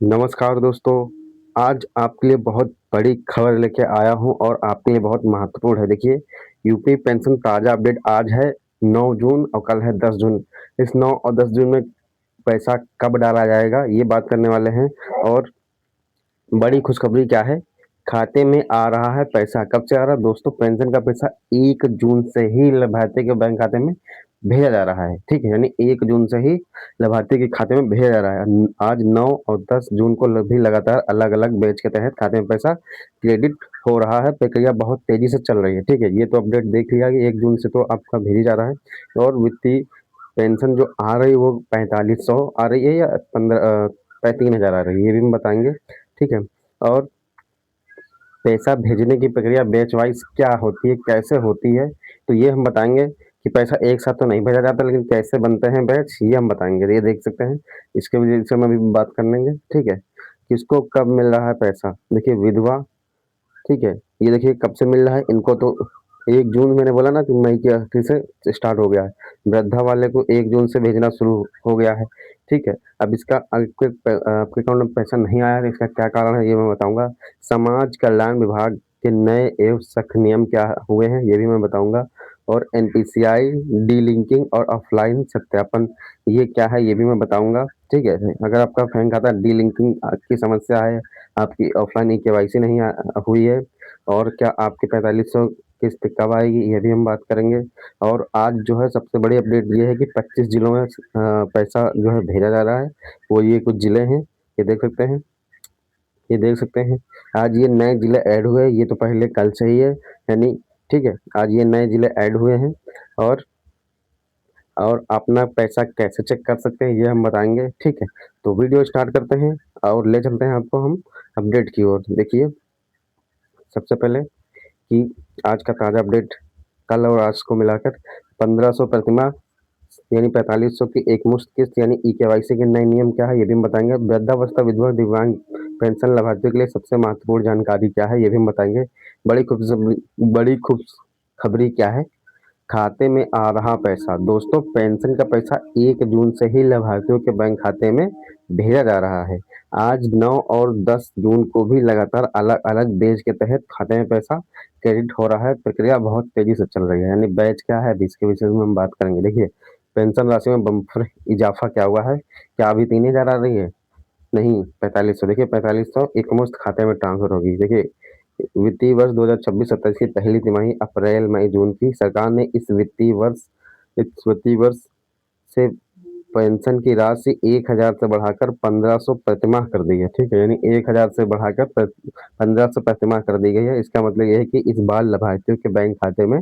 नमस्कार दोस्तों, आज आपके लिए बहुत बड़ी खबर लेके आया हूँ और आपके लिए बहुत महत्वपूर्ण है। देखिए, यूपी पेंशन ताज़ा अपडेट आज है 9 जून और कल है 10 जून। इस 9 और 10 जून में पैसा कब डाला जाएगा, ये बात करने वाले हैं। और बड़ी खुशखबरी क्या है, खाते में आ रहा है पैसा। कब से आ रहा है दोस्तों? पेंशन का पैसा 1 जून से ही लाभार्थी के बैंक खाते में भेजा जा रहा है, ठीक है? यानी 1 जून से ही लाभार्थी के खाते में भेजा जा रहा है। आज 9 और 10 जून को भी लगातार अलग-अलग बैच के तहत खाते में पैसा क्रेडिट हो रहा है। प्रक्रिया बहुत तेज़ी से चल रही है, ठीक है? ये तो अपडेट देख लिया कि 1 जून से तो आपका भेज ही जा रहा है। और वित्तीय पेंशन जो आ रही है वो 4500 आ रही है या 3,000 आ रही है, ये भी हम बताएँगे, ठीक है? और पैसा भेजने की प्रक्रिया बैच वाइज़ क्या होती है, कैसे होती है, तो ये हम बताएँगे कि पैसा एक साथ तो नहीं भेजा जाता, लेकिन कैसे बनते हैं बैच, ये हम बताएँगे। ये देख सकते हैं, इसके विषय में भी बात कर लेंगे, ठीक है? किसको कब मिल रहा है पैसा? देखिए, विधवा, ठीक है? ये देखिए कब से मिल रहा है, इनको तो 1 जून मैंने बोला ना कि मई के आखिर से स्टार्ट हो गया है। वृद्धा वाले को 1 जून से भेजना शुरू हो गया है, ठीक है? अब इसका आपके अकाउंट में पैसा नहीं आया है, इसका क्या कारण है, ये मैं बताऊँगा। समाज कल्याण विभाग के नए एवं सख्त नियम क्या हुए हैं, ये भी मैं बताऊँगा। और एनपीसीआई, डीलिंकिंग और ऑफलाइन सत्यापन, ये क्या है, ये भी मैं बताऊँगा, ठीक है? अगर आपका बैंक खाता डीलिंकिंग की समस्या है, आपकी ऑफलाइन ई-केवाईसी नहीं हुई है, और क्या आपकी 4500 किस्त कब आएगी, ये भी हम बात करेंगे। और आज जो है सबसे बड़ी अपडेट ये है कि 25 जिलों में पैसा जो है भेजा जा रहा है। वो ये कुछ ज़िले हैं, ये देख सकते हैं, ये देख सकते हैं। आज ये नए ज़िले ऐड हुए हैं, ये तो पहले कल से ही है, यानी ठीक है, आज ये नए ज़िले ऐड हुए हैं। और अपना पैसा कैसे चेक कर सकते हैं, ये हम बताएँगे, ठीक है? तो वीडियो स्टार्ट करते हैं और ले चलते हैं आपको हम अपडेट की ओर। देखिए, सबसे पहले कि आज का ताज़ा अपडेट कल और आज को मिलाकर 1500 प्रतिमाह यानी 4500 की एकमुश्त किस्त यानी ई-केवाईसी के नए नियम क्या है, ये भी हम बताएँगे। वृद्धावस्था, विधवा, दिव्यांग पेंशन लाभार्थियों के लिए सबसे महत्वपूर्ण जानकारी क्या है, ये भी हम बताएँगे। बड़ी खुशखबरी क्या है, खाते में आ रहा पैसा। दोस्तों, पेंशन का पैसा 1 जून से ही लाभार्थियों के बैंक खाते में भेजा जा रहा है। आज 9 और 10 जून को भी लगातार अलग-अलग बैच के तहत खाते में पैसा क्रेडिट हो रहा है। प्रक्रिया बहुत तेज़ी से चल रही है, यानी बैच क्या है, अभी इसके विषय में हम बात करेंगे। देखिए, पेंशन राशि में बम्पर इज़ाफ़ा क्या हुआ है? क्या अभी 3,000 आ रही है? नहीं, 4500। देखिए, 4500 एकमुश्त खाते में ट्रांसफ़र होगी। देखिए, वित्तीय वर्ष 2026-27 की पहली तिमाही अप्रैल, मई, जून की सरकार ने इस वित्तीय वर्ष से पेंशन की राशि 1,000 से बढ़ाकर 1500 प्रतिमाह कर दी है, ठीक है? यानी 1,000 से बढ़ाकर 1500 प्रतिमाह कर दी गई है। इसका मतलब ये है कि इस बार लाभार्थियों के बैंक खाते में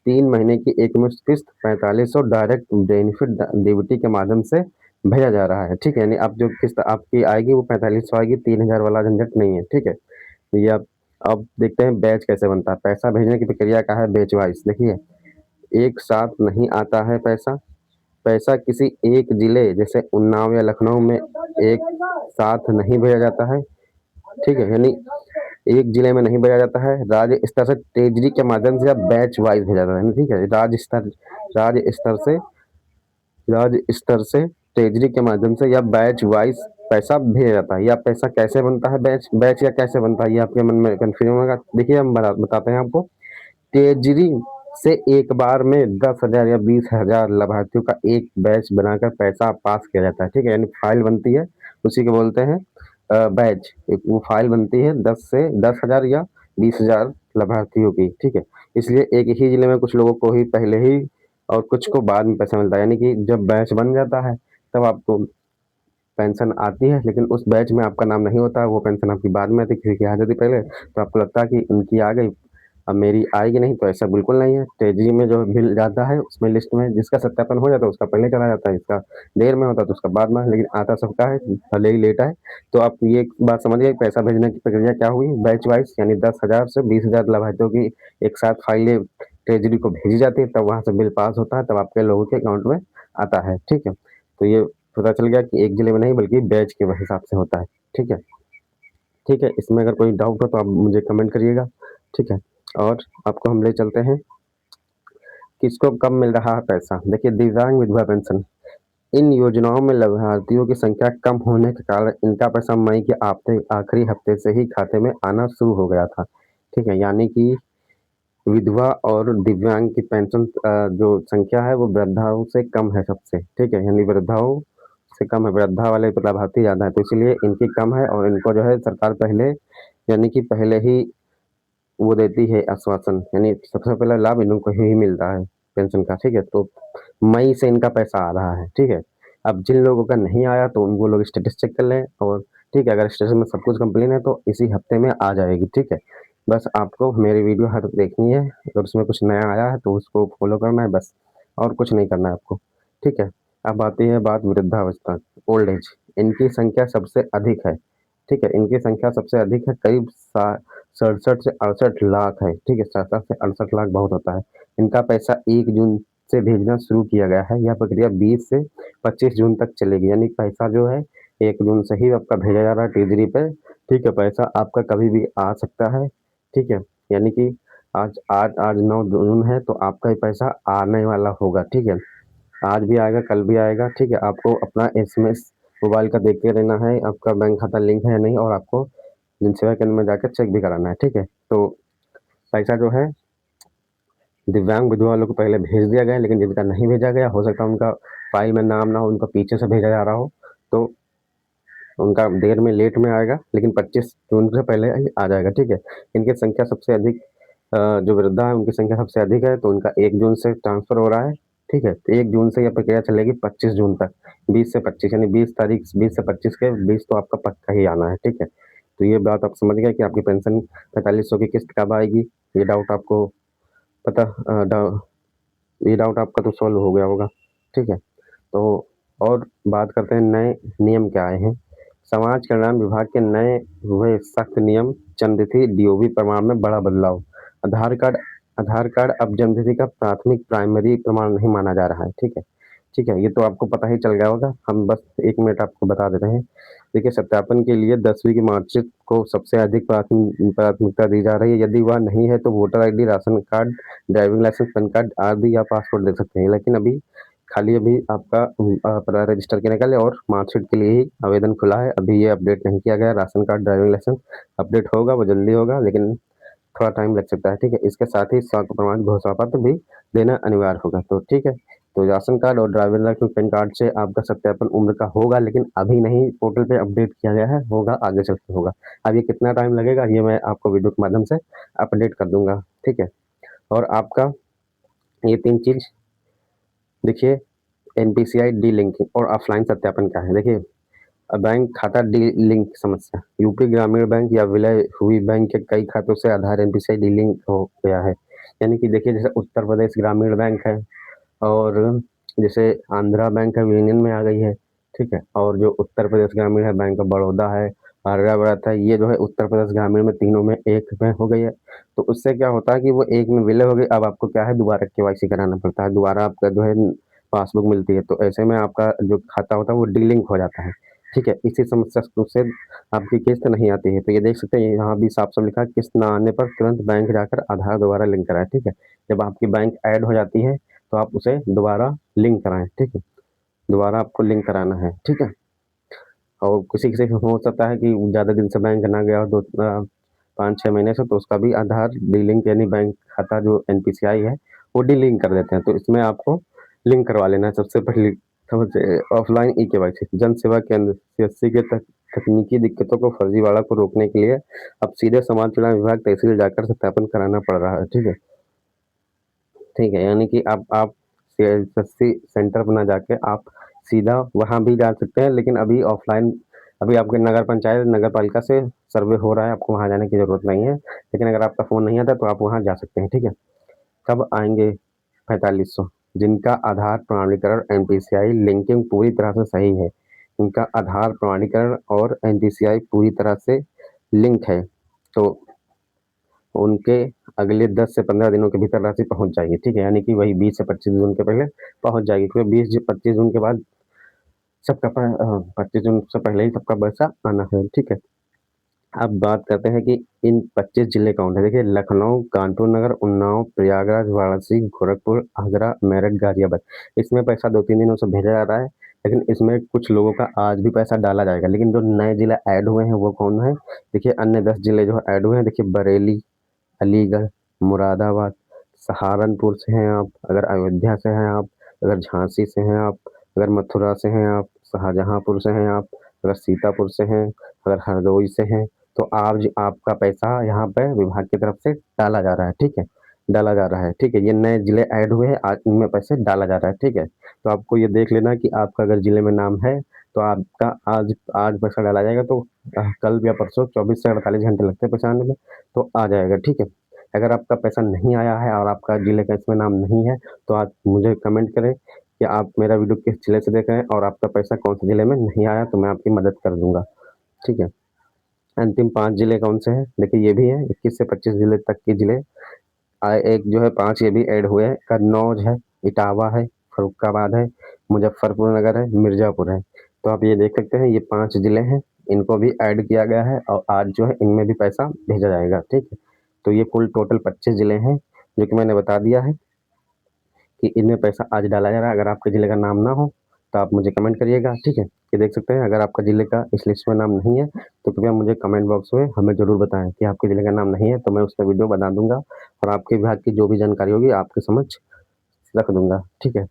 3 महीने की एकमुश्त किस्त 4500 डायरेक्ट बेनिफिट डीबीटी के माध्यम से भेजा जा रहा है, ठीक है? यानी अब जो किस्त आपकी आएगी वो 4500 आएगी, 3000 वाला झंझट नहीं है, ठीक है? ये अब देखते हैं बैच कैसे बनता है। पैसा भेजने की प्रक्रिया क्या है बैच वाइज़, देखिए, एक साथ नहीं आता है पैसा। पैसा किसी एक ज़िले जैसे उन्नाव या लखनऊ में एक साथ नहीं भेजा जाता है, ठीक है? यानी एक ज़िले में नहीं भेजा जाता है, राज्य स्तर से ट्रेज़री के माध्यम से या बैच वाइज़ भेजा जाता है, ठीक है? राज्य स्तर से ट्रेज़री के माध्यम से या बैच वाइज़ पैसा भेजा जाता है। या पैसा कैसे बनता है, बैच बैच या कैसे बनता है, ये आपके मन में कन्फ्यूज़न होगा। देखिए, हम बताते हैं आपको। ट्रेज़री से एक बार में 10,000 या 20,000 लाभार्थियों का एक बैच बनाकर पैसा पास किया जाता है, ठीक है? यानी फाइल बनती है, उसी को बोलते हैं बैच। एक वो फाइल बनती है 10 से 10,000 या 20,000 लाभार्थियों की, ठीक है? इसलिए एक ही ज़िले में कुछ लोगों को ही पहले ही और कुछ को बाद में पैसा मिलता है। यानी कि जब बैच बन जाता है, तब आपको पेंशन आती है, लेकिन उस बैच में आपका नाम नहीं होता है, वो पेंशन आपकी बाद में आती है, किसी की आ जाती है पहले, तो आपको लगता है कि उनकी आ गई, अब मेरी आएगी नहीं, तो ऐसा बिल्कुल नहीं है। ट्रेज़री में जो मिल जाता है, उसमें लिस्ट में जिसका सत्यापन हो जाता है, उसका पहले चला जाता है, जिसका देर में होता है, तो उसका बाद में, लेकिन आता सबका है, भले ही लेट आए। तो आप ये एक बात समझिए, पैसा भेजने की प्रक्रिया क्या हुई, बैच वाइज़, यानी 10,000 से 20,000 लाभार्थियों की एक साथ फाइलें ट्रेज़री को भेजी जाती है, तब वहाँ से बिल पास होता है, तब आपके लोगों के अकाउंट में आता है, ठीक है? तो ये पता चल गया कि एक ज़िले में नहीं बल्कि बैच के हिसाब से होता है, ठीक है? ठीक है, इसमें अगर कोई डाउट हो तो आप मुझे कमेंट करिएगा, ठीक है? और आपको हम ले चलते हैं, किसको कब मिल रहा है पैसा। देखिए, दिव्यांग विधवा पेंशन, इन योजनाओं में लाभार्थियों की संख्या कम होने के कारण इनका पैसा मई के आखिरी हफ्ते से ही खाते में आना शुरू हो गया था। ठीक है, यानी कि विधवा और दिव्यांग की पेंशन जो संख्या है वो वृद्धाओं से कम है सबसे। ठीक है, यानी वृद्धाओं से कम है, वृद्धा वाले लाभार्थी ज़्यादा है, तो इसलिए इनकी कम है और इनको जो है सरकार पहले यानी कि पहले ही वो देती है आश्वासन, यानी सबसे पहला लाभ इन लोग को ही मिलता है पेंशन का। ठीक है, तो मई से इनका पैसा आ रहा है। ठीक है, अब जिन लोगों का नहीं आया तो उनको लोग स्टेटस चेक कर लें, और ठीक है, अगर स्टेटस में सब कुछ कंप्लीट है तो इसी हफ्ते में आ जाएगी। ठीक है, बस आपको मेरी वीडियो हर देखनी है, अगर उसमें कुछ नया आया है तो उसको फॉलो करना है बस, और कुछ नहीं करना है आपको। ठीक है, अब आती है बात वृद्धावस्था, ओल्ड एज। इनकी संख्या सबसे अधिक है। ठीक है, इनकी संख्या सबसे अधिक है, करीब 67 से 68 लाख है। ठीक है, 67 से 68 लाख बहुत होता है। इनका पैसा 1 जून से भेजना शुरू किया गया है। यह प्रक्रिया 20 से 25 जून तक चलेगी, यानी पैसा जो है 1 जून से ही आपका भेजा जा रहा है ट्रेजरी पे। ठीक है, पैसा आपका कभी भी आ सकता है। ठीक है, यानी कि आज आज आज 9 जून है तो आपका ये पैसा आने वाला होगा। ठीक है, आज भी आएगा, कल भी आएगा। ठीक है, आपको अपना एसएमएस मोबाइल का देखते रहना है, आपका बैंक खाता लिंक है या नहीं, और आपको जनसेवा केंद्र में जाकर चेक भी कराना है। ठीक है, तो पैसा जो है दिव्यांग विधवा वालों को पहले भेज दिया गया है, लेकिन जिनका नहीं भेजा गया, हो सकता है उनका फाइल में नाम ना हो, उनका पीछे से भेजा जा रहा हो, तो उनका देर में लेट में आएगा, लेकिन 25 जून से पहले ही आ जाएगा। ठीक है, इनकी संख्या सबसे अधिक जो वृद्धा है उनकी संख्या सबसे अधिक है, तो उनका 1 जून से ट्रांसफर हो रहा है। ठीक है, तो 1 जून से यह प्रक्रिया चलेगी 25 जून तक। 20 से 25 यानी 20 तारीख 20 से 25 के 20 तो आपका पक्का ही आना है। ठीक है, तो ये बात आप समझ गए कि आपकी पेंशन 4500 की किस्त कब आएगी। ये डाउट आपको पता ये डाउट आपका तो सॉल्व हो गया होगा। ठीक है, तो और बात करते हैं नए नियम क्या आए हैं। समाज कल्याण विभाग के नए हुए सख्त नियम, जन्मतिथि डीओबी प्रमाण में बड़ा बदलाव। आधार कार्ड आधार कार्ड अब जन्मतिथि का प्राथमिक प्राइमरी प्रमाण नहीं माना जा रहा है। ठीक है, ठीक है, ये तो आपको पता ही चल गया होगा, हम बस 1 मिनट आपको बता देते हैं। देखिए, सत्यापन के लिए 10वीं की मार्कशीट को सबसे अधिक प्राथमिकता दी जा रही है। यदि वह नहीं है तो voter ID, ration card, driving license, PAN card आदि या पासपोर्ट दे सकते हैं। लेकिन अभी खाली अभी आपका पता रजिस्टर करने का लिए और मार्कशीट के लिए ही आवेदन खुला है। अभी ये अपडेट नहीं किया गया। Ration card, driving license update होगा, वो जल्दी होगा, लेकिन थोड़ा टाइम लग सकता है। ठीक है, इसके साथ ही स्वास्थ्य प्रमाण घोषणा पत्र भी देना अनिवार्य होगा। तो ठीक है, तो राशन कार्ड और ड्राइविंग लाइसेंस, पैन कार्ड से आपका सत्यापन उम्र का होगा, लेकिन अभी नहीं पोर्टल पे अपडेट किया गया है, होगा आगे चल के होगा। अब ये कितना टाइम लगेगा ये मैं आपको वीडियो के माध्यम से अपडेट कर दूंगा। ठीक है, और आपका ये 3 चीज देखिए, एनपीसीआई डी लिंकिंग और ऑफलाइन सत्यापन क्या है। देखिए, बैंक खाता डी लिंक समस्या, यूपी ग्रामीण बैंक या विलय हुई बैंक के कई खातों से आधार एनपीसीआई डी लिंक हो गया है। यानी कि देखिए, जैसे उत्तर प्रदेश ग्रामीण बैंक है, और जैसे आंध्रा बैंक है यूनियन में आ गई है। ठीक है, और जो उत्तर प्रदेश ग्रामीण है, बैंक ऑफ बड़ौदा है, आर्यव्रत है, ये जो है उत्तर प्रदेश ग्रामीण में तीनों में एक में हो गई है। तो उससे क्या होता है कि वो एक में विलय हो गई, अब आपको क्या है दोबारा केवाईसी कराना पड़ता है, दोबारा आपका जो है पासबुक मिलती है, तो ऐसे में आपका जो खाता होता है वो डीलिंक हो जाता है। ठीक है, इसी समस्या से आपकी किस्त नहीं आती है। तो ये देख सकते हैं, यहाँ भी साफ साफ लिखा है, किस्त ना आने पर तुरंत बैंक जाकर आधार दोबारा लिंक कराएं। ठीक है, जब आपकी बैंक ऐड हो जाती है तो आप उसे दोबारा लिंक कराएं। ठीक है, दोबारा आपको लिंक कराना है। ठीक है, और किसी किसी को हो सकता है कि ज़्यादा दिन से बैंक ना गया हो, 5-6 महीने से, तो उसका भी आधार डीलिंक यानी बैंक खाता जो एनपीसीआई है वो डीलिंक कर देते हैं। तो इसमें आपको लिंक करवा लेना है सबसे पहले। समझे, ऑफलाइन ई केवाईसी जन सेवा केंद्र सीएससी के तकनीकी दिक्कतों को फर्जीवाड़ा को रोकने के लिए अब सीधे समाज कल्याण विभाग तहसील जाकर सत्यापन कराना पड़ रहा है। ठीक है, ठीक है, यानी कि अब आप सीएससी सेंटर पर ना जाके आप सीधा वहाँ भी जा सकते हैं, लेकिन अभी ऑफलाइन अभी आपके नगर पंचायत नगर पालिका से सर्वे हो रहा है, आपको वहाँ जाने की जरूरत नहीं है। लेकिन अगर आपका फ़ोन नहीं आता तो आप वहाँ जा सकते हैं। ठीक है, कब आएंगे 4500? जिनका आधार प्रमाणीकरण एनपीसीआई लिंकिंग पूरी तरह से सही है, उनका आधार प्रमाणीकरण और एनपीसीआई पूरी तरह से लिंक है, तो उनके अगले 10 से 15 दिनों के भीतर राशि पहुंच जाएगी। ठीक है, यानी कि वही 20 से 25 जून के पहले पहुंच जाएगी, क्योंकि 25 जून के बाद सबका 25 जून से पहले ही सबका पैसा आना है। ठीक है, अब बात करते हैं कि इन 25 जिले कौन है। देखिए, लखनऊ, कानपुर नगर, उन्नाव, प्रयागराज, वाराणसी, गोरखपुर, आगरा, मेरठ, गाजियाबाद। इसमें पैसा 2-3 दिनों से भेजा जा रहा है, लेकिन इसमें कुछ लोगों का आज भी पैसा डाला जाएगा। लेकिन जो नए ज़िले ऐड हुए हैं वो कौन है? देखिए अन्य 10 ज़िले जो ऐड हुए हैं, देखिए बरेली, अलीगढ़, मुरादाबाद, सहारनपुर से हैं आप, अगर अयोध्या से हैं आप, अगर झांसी से हैं आप, अगर मथुरा से हैं आप, शाहजहाँपुर से हैं आप, अगर सीतापुर से हैं, अगर हरदोई से हैं, तो आज आपका पैसा यहाँ पे विभाग की तरफ से डाला जा रहा है, ठीक है? डाला जा रहा है, ठीक है? ये नए ज़िले ऐड हुए हैं, आज इनमें पैसे डाला जा रहा है, ठीक है? तो आपको ये देख लेना कि आपका अगर ज़िले में नाम है, तो आपका आज आज पैसा डाला जाएगा, तो कल या परसों 24 से 48 घंटे लगते हैं पैसा आने में, तो आ जाएगा, ठीक है? अगर आपका पैसा नहीं आया है और आपका ज़िले का इसमें नाम नहीं है, तो आप मुझे कमेंट करें कि आप मेरा वीडियो किस ज़िले से देख रहे हैं और आपका पैसा कौन-से ज़िले में नहीं आया, तो मैं आपकी मदद कर दूँगा, ठीक है? अंतिम 5 ज़िले कौन से हैं? देखिए ये भी हैं, 21 से 25 ज़िले तक के ज़िले एक जो है 5 ये भी ऐड हुए हैं, कन्नौज है, इटावा है, फर्रुखाबाद है, मुज़फ्फरपुर नगर है, मिर्ज़ापुर है। तो आप ये देख सकते हैं, ये 5 ज़िले हैं, इनको भी ऐड किया गया है और आज जो है इनमें भी पैसा भेजा जाएगा, ठीक है? तो ये कुल टोटल 25 ज़िले हैं, जो कि मैंने बता दिया है कि इनमें पैसा आज डाला जा रहा है। अगर आपके ज़िले का नाम ना हो, तो आप मुझे कमेंट करिएगा, ठीक है? ये देख सकते हैं, अगर आपका ज़िले का इस लिस्ट में नाम नहीं है, तो कृपया मुझे कमेंट बॉक्स में हमें ज़रूर बताएँ कि आपके ज़िले का नाम नहीं है, तो मैं उस पे वीडियो बना दूँगा और आपके विभाग की जो भी जानकारी होगी आपके समक्ष रख दूँगा, ठीक है?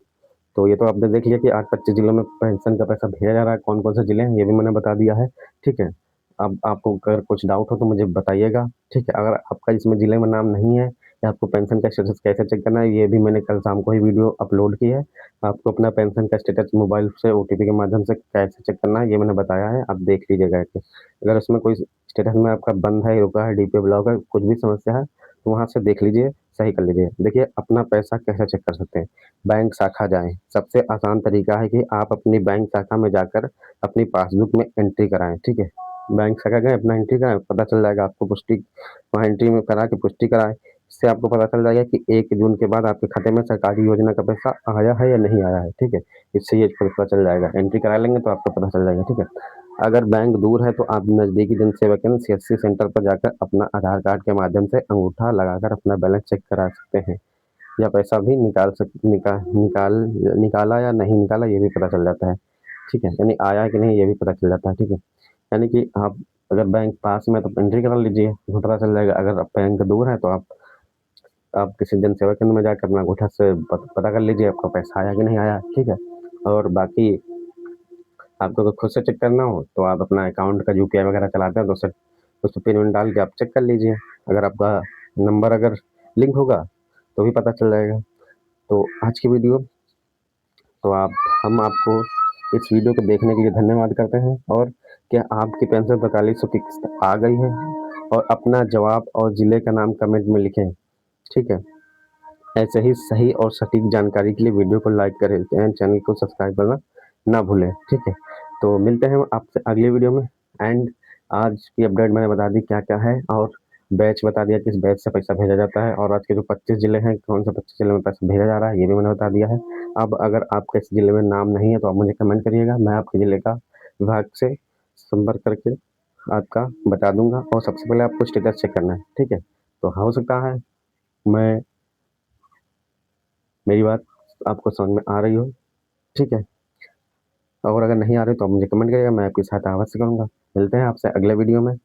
तो ये तो आपने देख लिया कि आज 25 ज़िलों में पेंशन का पैसा भेजा जा रहा है, कौन-कौन से ज़िले हैं, ये भी मैंने बता दिया है, ठीक है? अब आपको अगर कुछ डाउट हो तो मुझे बताइएगा, ठीक है? अगर आपका इसमें ज़िले में नाम नहीं है या आपको पेंशन का स्टेटस कैसे चेक करना है, ये भी मैंने कल शाम को ही वीडियो अपलोड की है। आपको अपना पेंशन का स्टेटस मोबाइल से ओटीपी के माध्यम से कैसे चेक करना है, ये मैंने बताया है, आप देख लीजिएगा इसे। अगर उसमें कोई स्टेटस में आपका बंद है, रुका है, डीपीओ ब्लॉक है, कुछ भी समस्या है, तो वहाँ से देख लीजिए, सही कर लीजिए। देखिए, अपना पैसा कैसे चेक कर सकते हैं? बैंक शाखा जाएँ, सबसे आसान तरीका है कि आप अपनी बैंक शाखा में जाकर अपनी पासबुक में एंट्री कराएँ, ठीक है? बैंक शाखा गए, अपना एंट्री कराएँ, पता चल जाएगा आपको पुष्टि वहाँ एंट्री में करा के पुष्टि कराएँ। इससे आपको पता चल जाएगा कि 1 जून के बाद आपके खाते में सरकारी योजना का पैसा आया है या नहीं आया है, ठीक है? इससे ये पता चल जाएगा, एंट्री करा लेंगे तो आपको पता चल जाएगा, ठीक है? अगर बैंक दूर है तो आप नज़दीकी जन सेवा केंद्र सीएससी सेंटर पर जाकर अपना आधार कार्ड के माध्यम से अंगूठा लगाकर अपना बैलेंस चेक करा सकते हैं। या पैसा भी निकाला या नहीं निकाला ये भी पता चल जाता है, ठीक है? यानी आया है कि नहीं ये भी पता चल जाता है, ठीक है? यानी कि आप अगर बैंक पास में है तो एंट्री करा लीजिए, उसमें पता चल जाएगा। अगर बैंक दूर है तो आप किसी जन सेवा केंद्र में जाकर अपना अंगूठा से पता कर लीजिए आपका पैसा आया कि नहीं आया, ठीक है? और बाकी आपको अगर खुद से चेक करना हो तो आप अपना अकाउंट का यूपीआई वगैरह चलाते हैं तो उसमें पिन विन डाल के आप चेक कर लीजिए। अगर आपका नंबर अगर लिंक होगा तो भी पता चल जाएगा। तो आज की वीडियो तो हम आपको इस वीडियो को देखने के लिए धन्यवाद करते हैं और क्या आपकी पेंशन 4500 की किस्त आ गई है? और अपना जवाब और ज़िले का नाम कमेंट में लिखें, ठीक है? ऐसे ही सही और सटीक जानकारी के लिए वीडियो को लाइक करें एंड चैनल को सब्सक्राइब करना ना भूलें, ठीक है? तो मिलते हैं आपसे अगली वीडियो में एंड आज की अपडेट मैंने बता दी क्या-क्या है और बैच बता दिया किस बैच से पैसा भेजा जाता है और आज के जो 25 ज़िले हैं, कौन से 25 ज़िले में पैसा भेजा जा रहा है, ये भी मैंने बता दिया है। अब अगर आपके इस ज़िले में नाम नहीं है, तो आप मुझे कमेंट करिएगा, मैं आपके ज़िले का विभाग से संपर्क करके आपका बता दूँगा और सबसे पहले आपको स्टेटस चेक करना है, ठीक है? तो हो सकता है मैं मेरी बात आपको समझ में आ रही हो, ठीक है? और अगर नहीं आ रही तो आप मुझे कमेंट करिएगा, मैं आपकी सहायता अवश्य करूँगा। मिलते हैं आपसे अगले वीडियो में।